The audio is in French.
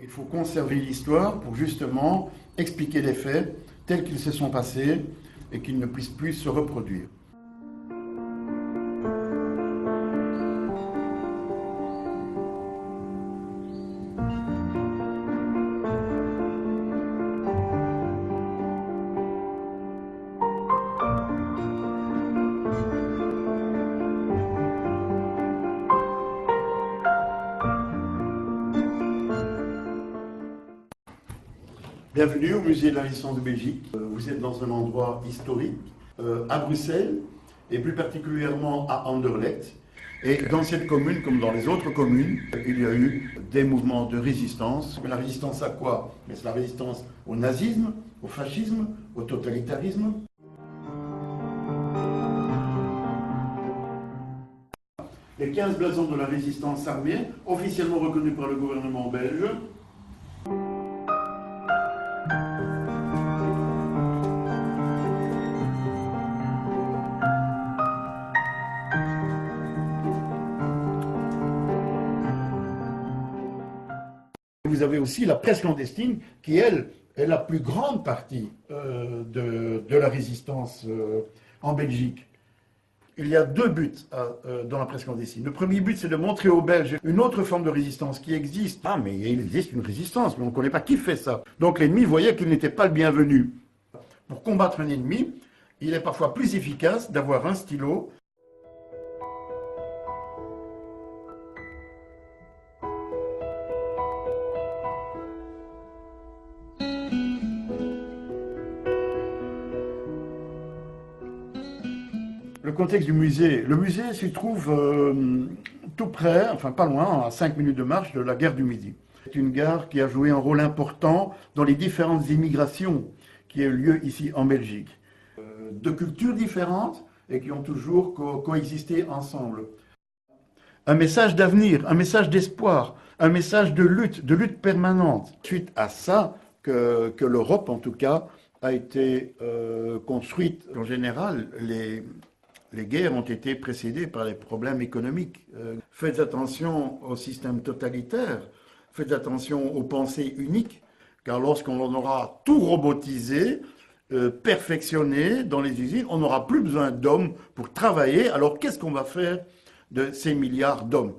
Il faut conserver l'histoire pour justement expliquer les faits tels qu'ils se sont passés et qu'ils ne puissent plus se reproduire. Bienvenue au Musée de la Résistance de Belgique. Vous êtes dans un endroit historique, à Bruxelles, et plus particulièrement à Anderlecht. Et dans cette commune, comme dans les autres communes, il y a eu des mouvements de résistance. La résistance à quoi? C'est la résistance au nazisme, au fascisme, au totalitarisme. Les 15 blasons de la résistance armée, officiellement reconnus par le gouvernement belge. Vous avez aussi la presse clandestine qui, elle, est la plus grande partie de la résistance en Belgique. Il y a deux buts dans la presse clandestine. Le premier but, c'est de montrer aux Belges une autre forme de résistance qui existe. Ah, mais il existe une résistance, mais on ne connaît pas qui fait ça. Donc l'ennemi voyait qu'il n'était pas le bienvenu. Pour combattre un ennemi, il est parfois plus efficace d'avoir un stylo. Le contexte du musée. Le musée se trouve tout près, enfin pas loin, à 5 minutes de marche de la gare du Midi. C'est une gare qui a joué un rôle important dans les différentes immigrations qui ont eu lieu ici en Belgique. De cultures différentes et qui ont toujours coexisté ensemble. Un message d'avenir, un message d'espoir, un message de lutte permanente. Suite à ça que l'Europe, en tout cas, a été construite. En général, les guerres ont été précédées par les problèmes économiques. Faites attention au système totalitaire, faites attention aux pensées uniques, car lorsqu'on aura tout robotisé, perfectionné dans les usines, on n'aura plus besoin d'hommes pour travailler. Alors qu'est-ce qu'on va faire de ces milliards d'hommes?